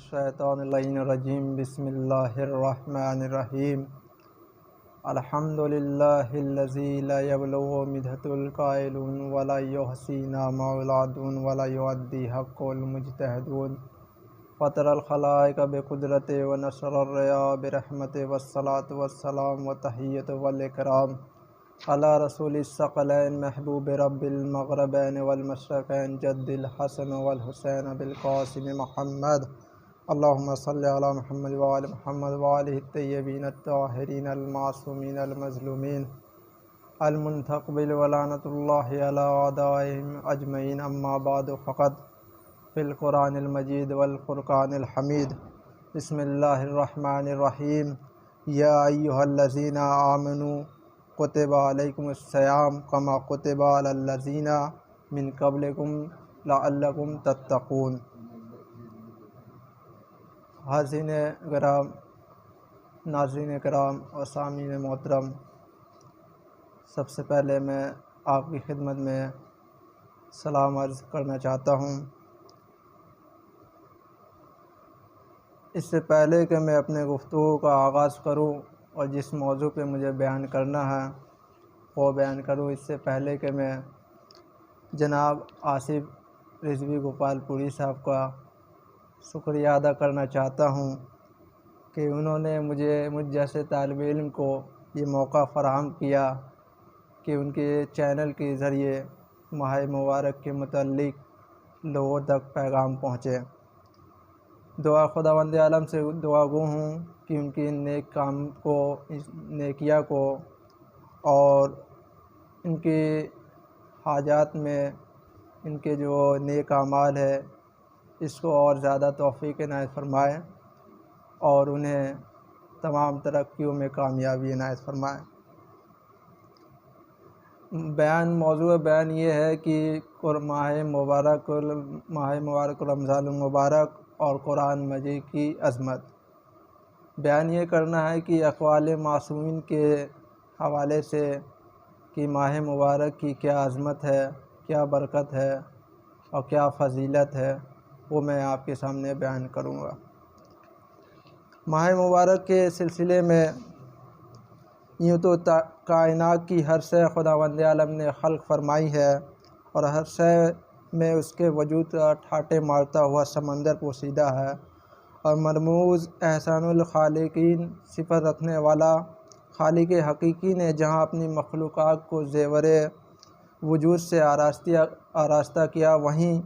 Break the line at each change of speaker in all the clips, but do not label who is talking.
الشیطان اللعین الرجیم بسم اللہ الرحمن الرحیم الحمدللہ الذی لا یبلغ مدحۃ القائلون ولا یحصی نعمہ العادون ولا یؤدی حق المجتہدون فطر الخلائق بقدرت ونشر الریا برحمت والصلاة والسلام وتحیت والاکرام علی رسول الثقلین محبوب رب المغربین والمشرقین جد الحسن والحسین بالقاسم محمد اللہم صلی علی محمد وآل محمد وآلہ الطیبین الطاہرین المعصومین المظلومین المنتقبل ولعنۃ اللہ علی اعدائہم اجمعین اما بعد فقط فی القرآن المجید والفرقان الحمید بسم اللہ الرحمن الرحیم یا ایہا الذین آمنوا کتب علیکم الصیام کما کتب علی الذین من قبلکم لعلکم تتقون۔ حاضرین کرام، ناظرین کرام اور سامعین محترم، سب سے پہلے میں آپ کی خدمت میں سلام عرض کرنا چاہتا ہوں۔ اس سے پہلے کہ میں اپنے گفتگو کا آغاز کروں اور جس موضوع پہ مجھے بیان کرنا ہے وہ بیان کروں، اس سے پہلے کہ میں جناب آصف رضوی گوپال پوری صاحب کا شکریہ ادا کرنا چاہتا ہوں کہ انہوں نے مجھ جیسے طالب علم کو یہ موقع فراہم کیا کہ ان کے چینل کے ذریعے ماہ مبارک کے متعلق لوگوں تک پیغام پہنچے۔ خداوند عالم سے دعا گو ہوں کہ ان کی نیک کام کو، نیکیاں کو اور ان کے حاجات میں ان کے جو نیک اعمال ہے اس کو اور زیادہ توفیق عنایت فرمائے اور انہیں تمام ترقیوں میں کامیابی عنایت فرمائے۔ موضوع بیان یہ ہے کہ ماہ مبارک رمضان المبارک اور قرآن مجید کی عظمت۔ بیان یہ کرنا ہے کہ اقوال معصومین کے حوالے سے کہ ماہ مبارک کی کیا عظمت ہے، کیا برکت ہے اور کیا فضیلت ہے، وہ میں آپ کے سامنے بیان کروں گا۔ ماہ مبارک کے سلسلے میں یوں تو کائنات کی ہر شے خداوند عالم نے خلق فرمائی ہے اور ہر شے میں اس کے وجود کا ٹھاٹے مارتا ہوا سمندر پوشیدہ ہے، اور مرموز احسان الخالقین صفت رکھنے والا خالق حقیقی نے جہاں اپنی مخلوقات کو زیور وجود سے آراستہ کیا، وہیں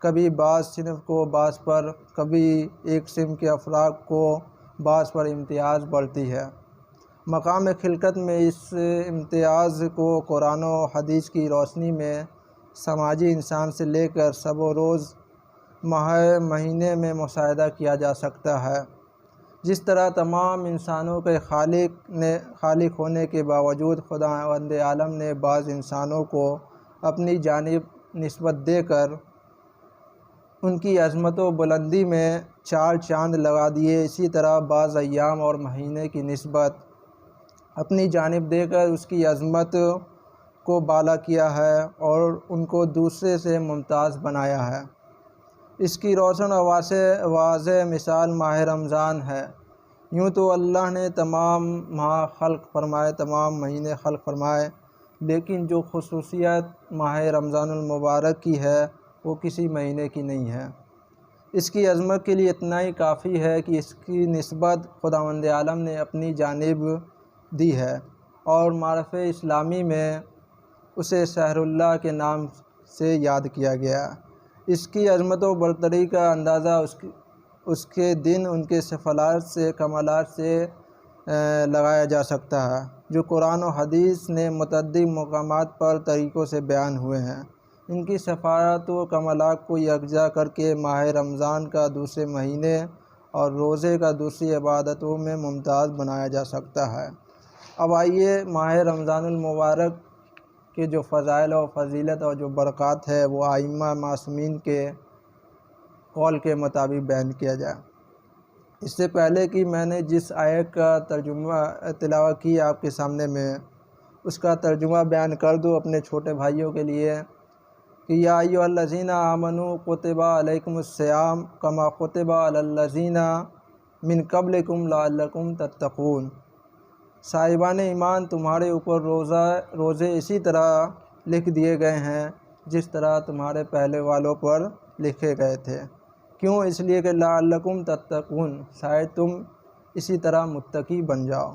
کبھی بعض صنف کو بعض پر، کبھی ایک صنف کے افراد کو بعض پر امتیاز بڑھتی ہے۔ مقام خلقت میں اس امتیاز کو قرآن و حدیث کی روشنی میں سماجی انسان سے لے کر شب و روز، ماہ مہینے میں مشاہدہ کیا جا سکتا ہے۔ جس طرح تمام انسانوں کے خالق ہونے کے باوجود خداوند عالم نے بعض انسانوں کو اپنی جانب نسبت دے کر ان کی عظمت و بلندی میں چار چاند لگا دیے، اسی طرح بعض ایام اور مہینے کی نسبت اپنی جانب دے کر اس کی عظمت کو بالا کیا ہے اور ان کو دوسرے سے ممتاز بنایا ہے۔ اس کی روشن اور واضح مثال ماہ رمضان ہے۔ یوں تو اللہ نے تمام ماہ خلق فرمائے، تمام مہینے خلق فرمائے، لیکن جو خصوصیت ماہ رمضان المبارک کی ہے وہ کسی مہینے کی نہیں ہے۔ اس کی عظمت کے لیے اتنا ہی کافی ہے کہ اس کی نسبت خداوند عالم نے اپنی جانب دی ہے اور معرف اسلامی میں اسے شہر اللہ کے نام سے یاد کیا گیا۔ اس کی عظمت و برتری کا اندازہ اس کے دن، ان کے صفات سے، کمالات سے لگایا جا سکتا ہے، جو قرآن و حدیث نے متعدد مقامات پر طریقوں سے بیان ہوئے ہیں۔ ان کی صفات و کمالات کو یکجا کر کے ماہ رمضان کا دوسرے مہینے اور روزے کا دوسری عبادتوں میں ممتاز بنایا جا سکتا ہے۔ اب آئیے ماہ رمضان المبارک کے جو فضائل و فضیلت اور جو برکات ہے وہ ائمہ معصومین کے قول کے مطابق بیان کیا جائے۔ اس سے پہلے کہ میں نے جس آیت کا ترجمہ تلاوت کی آپ کے سامنے میں، اس کا ترجمہ بیان کر دوں اپنے چھوٹے بھائیوں کے لیے کہ یا ایھا آمنوا کتب علیکم الصیام کما کتب علی الذین من قبلکم لعلکم تتقون۔ صاحبان ایمان، تمہارے اوپر روزے اسی طرح لکھ دیے گئے ہیں جس طرح تمہارے پہلے والوں پر لکھے گئے تھے۔ کیوں؟ اس لیے کہ لعلکم تتقون، شاید تم اسی طرح متقی بن جاؤ۔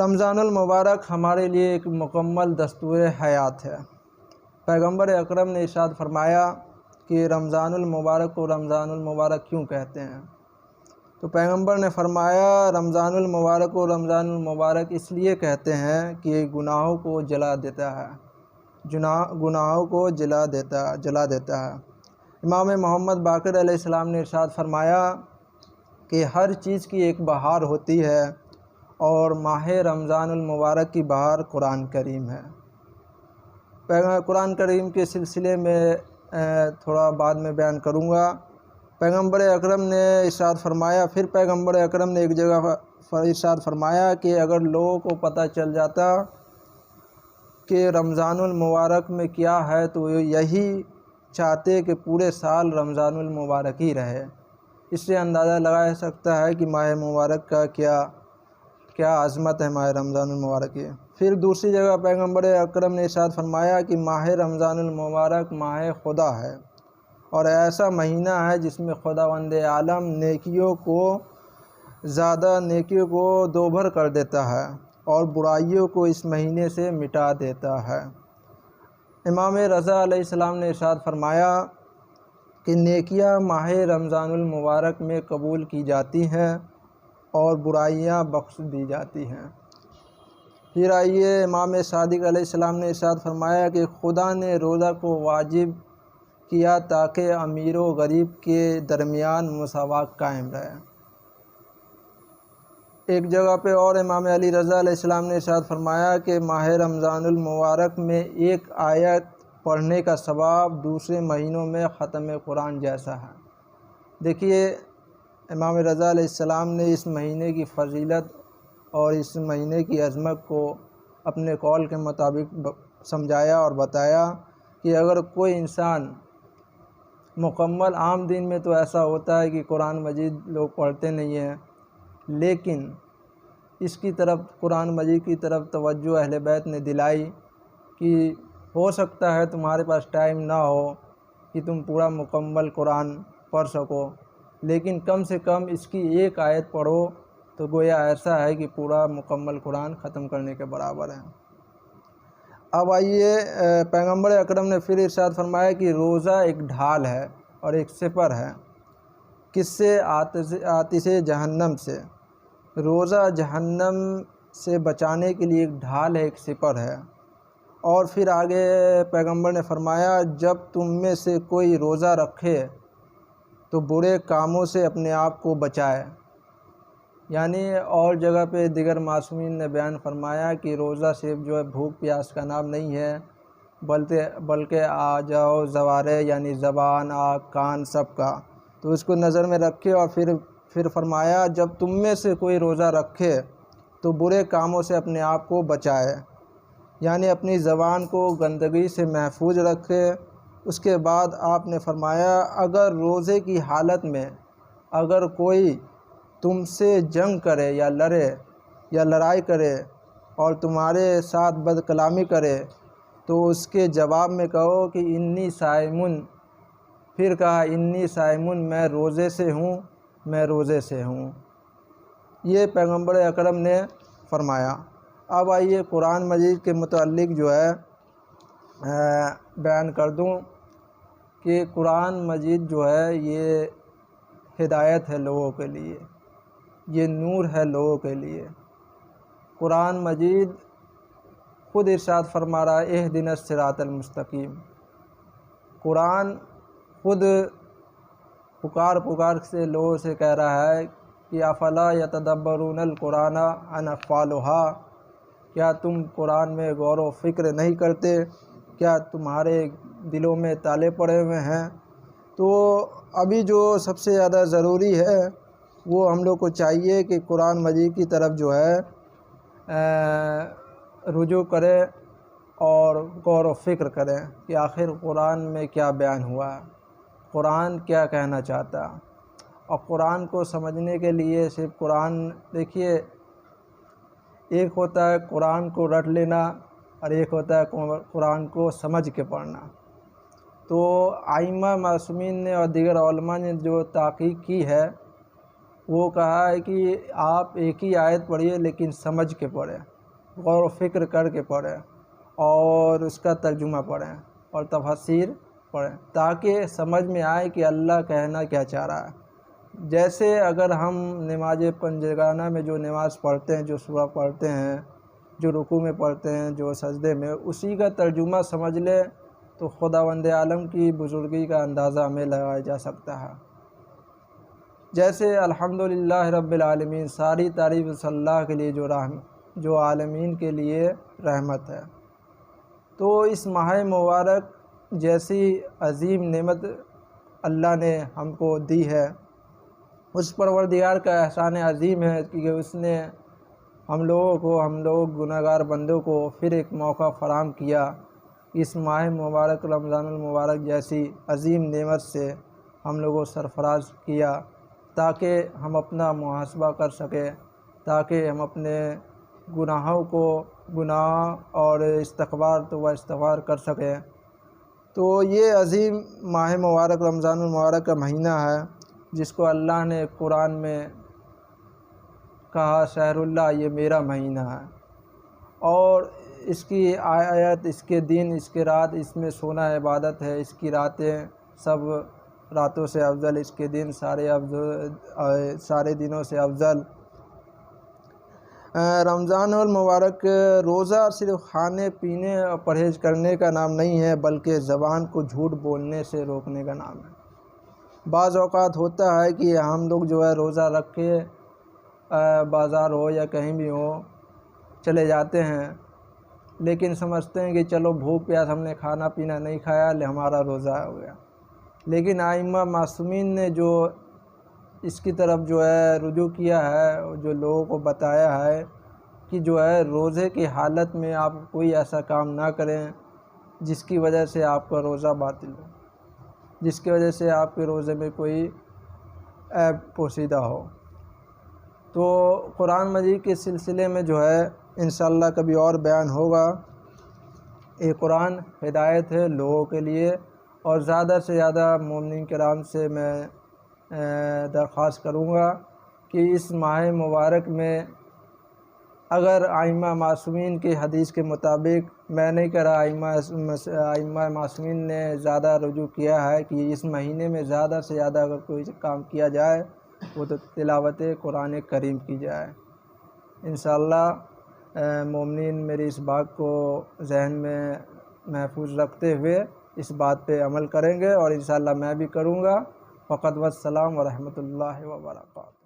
رمضان المبارک ہمارے لیے ایک مکمل دستور حیات ہے۔ پیغمبر اکرم نے ارشاد فرمایا کہ رمضان المبارک کو رمضان المبارک کیوں کہتے ہیں؟ تو پیغمبر نے فرمایا رمضان المبارک کو رمضان المبارک اس لیے کہتے ہیں کہ گناہوں کو جلا دیتا ہے، گناہوں کو جلا دیتا ہے۔ امام محمد باقر علیہ السلام نے ارشاد فرمایا کہ ہر چیز کی ایک بہار ہوتی ہے اور ماہ رمضان المبارک کی بہار قرآن کریم ہے۔ قرآن کریم کے سلسلے میں تھوڑا بعد میں بیان کروں گا۔ پیغمبر اکرم نے ارشاد فرمایا، پھر پیغمبر اکرم نے ایک جگہ ارشاد فرمایا کہ اگر لوگوں کو پتہ چل جاتا کہ رمضان المبارک میں کیا ہے تو یہی چاہتے کہ پورے سال رمضان المبارک ہی رہے۔ اس سے اندازہ لگایا سکتا ہے کہ ماہ مبارک کا کیا عظمت ہے ماہ رمضان المبارک کی۔ پھر دوسری جگہ پیغمبر اکرم نے ارشاد فرمایا کہ ماہ رمضان المبارک ماہ خدا ہے اور ایسا مہینہ ہے جس میں خداوند عالم نیکیوں کو دوبھر کر دیتا ہے اور برائیوں کو اس مہینے سے مٹا دیتا ہے۔ امام رضا علیہ السلام نے ارشاد فرمایا کہ نیکیاں ماہ رمضان المبارک میں قبول کی جاتی ہیں اور برائیاں بخش دی جاتی ہیں۔ پھر آئیے امام صادق علیہ السلام نے ارشاد فرمایا کہ خدا نے روزہ کو واجب کیا تاکہ امیر و غریب کے درمیان مساوات قائم رہے۔ ایک جگہ پہ اور امام علی رضا علیہ السلام نے ارشاد فرمایا کہ ماہ رمضان المبارک میں ایک آیت پڑھنے کا ثواب دوسرے مہینوں میں ختم قرآن جیسا ہے۔ دیکھیے امام رضا علیہ السلام نے اس مہینے کی فضیلت اور اس مہینے کی عظمت کو اپنے قول کے مطابق سمجھایا اور بتایا کہ اگر کوئی انسان مکمل عام دن میں تو ایسا ہوتا ہے کہ قرآن مجید لوگ پڑھتے نہیں ہیں، لیکن اس کی طرف قرآن مجید کی طرف توجہ اہل بیت نے دلائی کہ ہو سکتا ہے تمہارے پاس ٹائم نہ ہو کہ تم پورا مکمل قرآن پڑھ سکو، لیکن کم سے کم اس کی ایک آیت پڑھو تو گویا ایسا ہے کہ پورا مکمل قرآن ختم کرنے کے برابر ہے۔ اب آئیے پیغمبر اکرم نے پھر ارشاد فرمایا کہ روزہ ایک ڈھال ہے اور ایک سپر ہے۔ کس سے؟ آتش جہنم سے۔ روزہ جہنم سے بچانے کے لیے ایک ڈھال ہے، ایک سپر ہے۔ اور پھر آگے پیغمبر نے فرمایا جب تم میں سے کوئی روزہ رکھے تو برے کاموں سے اپنے آپ کو بچائے۔ یعنی اور جگہ پہ دیگر معصومین نے بیان فرمایا کہ روزہ صرف جو ہے بھوک پیاس کا نام نہیں ہے، بلکہ آجا و زوارے یعنی زبان، آنکھ، کان سب کا، تو اس کو نظر میں رکھے۔ اور پھر فرمایا جب تم میں سے کوئی روزہ رکھے تو برے کاموں سے اپنے آپ کو بچائے، یعنی اپنی زبان کو گندگی سے محفوظ رکھے۔ اس کے بعد آپ نے فرمایا اگر روزے کی حالت میں اگر کوئی تم سے جنگ کرے یا لڑے یا لڑائی کرے اور تمہارے ساتھ بد کلامی کرے تو اس کے جواب میں کہو کہ انی صائمن، پھر کہا انی صائمن، میں روزے سے ہوں، میں روزے سے ہوں۔ یہ پیغمبر اکرم نے فرمایا۔ اب آئیے قرآن مجید کے متعلق جو ہے بیان کر دوں کہ قرآن مجید جو ہے یہ ہدایت ہے لوگوں کے لیے، یہ نور ہے لوگوں کے لیے۔ قرآن مجید خود ارشاد فرما رہا ہے اہدنا الصراط المستقیم۔ قرآن خود پکار سے لوگوں سے کہہ رہا ہے کہ افلا یتدبرون القرآن عن اقفالھا، کیا تم قرآن میں غور و فکر نہیں کرتے؟ کیا تمہارے دلوں میں تالے پڑے ہوئے ہیں؟ تو ابھی جو سب سے زیادہ ضروری ہے وہ ہم لوگ کو چاہیے کہ قرآن مجید کی طرف جو ہے رجوع کرے اور غور و فکر کریں کہ آخر قرآن میں کیا بیان ہوا ہے، قرآن کیا کہنا چاہتا ہے۔ اور قرآن کو سمجھنے کے لیے صرف قرآن دیکھیے، ایک ہوتا ہے قرآن کو رٹ لینا اور ایک ہوتا ہے قرآن کو سمجھ کے پڑھنا۔ تو ائمہ معصومین نے اور دیگر علماء نے جو تحقیق کی ہے وہ کہا ہے کہ آپ ایک ہی آیت پڑھیے لیکن سمجھ کے پڑھیں، غور و فکر کر کے پڑھیں اور اس کا ترجمہ پڑھیں اور تفاسیر پڑھیں تاکہ سمجھ میں آئے کہ اللہ کہنا کیا چاہ رہا ہے۔ جیسے اگر ہم نماز پنجگانہ میں جو نماز پڑھتے ہیں، جو سورہ پڑھتے ہیں، جو رکوع میں پڑھتے ہیں، جو سجدے میں، اسی کا ترجمہ سمجھ لے تو خداوند عالم کی بزرگی کا اندازہ ہمیں لگایا جا سکتا ہے۔ جیسے الحمدللہ رب العالمین، ساری تعریف صلی اللہ کے لیے جو عالمین کے لیے رحمت ہے۔ تو اس ماہ مبارک جیسی عظیم نعمت اللہ نے ہم کو دی ہے، اس پروردگار کا احسان عظیم ہے کہ اس نے ہم لوگ گناہگار بندوں کو پھر ایک موقع فراہم کیا، اس ماہ مبارک رمضان المبارک جیسی عظیم نعمت سے ہم لوگوں کو سرفراز کیا تاکہ ہم اپنا محاسبہ کر سکیں، تاکہ ہم اپنے گناہ اور استغفار کر سکیں۔ تو یہ عظیم ماہ مبارک رمضان المبارک کا مہینہ ہے جس کو اللہ نے قرآن میں کہا شہر اللہ، یہ میرا مہینہ ہے، اور اس کی آیت، اس کے دن، اس کے رات، اس میں سونا عبادت ہے، اس کی راتیں سب راتوں سے افضل، اس کے دن سارے دنوں سے افضل۔ رمضان المبارک روزہ صرف کھانے پینے اور پرہیز کرنے کا نام نہیں ہے بلکہ زبان کو جھوٹ بولنے سے روکنے کا نام ہے۔ بعض اوقات ہوتا ہے کہ ہم لوگ جو ہے روزہ رکھ کے بازار ہو یا کہیں بھی ہو چلے جاتے ہیں، لیکن سمجھتے ہیں کہ چلو بھوک پیاس ہم نے کھانا پینا نہیں کھایا ہمارا روزہ ہو گیا۔ لیکن ائمہ معصومین نے جو اس کی طرف جو ہے رجوع کیا ہے، جو لوگوں کو بتایا ہے کہ جو ہے روزے کی حالت میں آپ کوئی ایسا کام نہ کریں جس کی وجہ سے آپ کا روزہ باطل ہو، جس کی وجہ سے آپ کے روزے میں کوئی عیب پوشیدہ ہو۔ تو قرآن مجید کے سلسلے میں جو ہے انشاءاللہ کبھی اور بیان ہوگا۔ یہ قرآن ہدایت ہے لوگوں کے لیے، اور زیادہ سے زیادہ مومنین کرام سے میں درخواست کروں گا کہ اس ماہ مبارک میں اگر ائمہ معصومین کی حدیث کے مطابق، میں نہیں کہہ رہا، ائمہ معصومین نے زیادہ رجوع کیا ہے کہ اس مہینے میں زیادہ سے زیادہ اگر کوئی کام کیا جائے وہ تو تلاوت قرآن کریم کی جائے۔ انشاءاللہ مومنین میری اس بات کو ذہن میں محفوظ رکھتے ہوئے اس بات پہ عمل کریں گے، اور انشاءاللہ میں بھی کروں گا۔ فقط والسلام ورحمۃ اللہ وبرکاتہ۔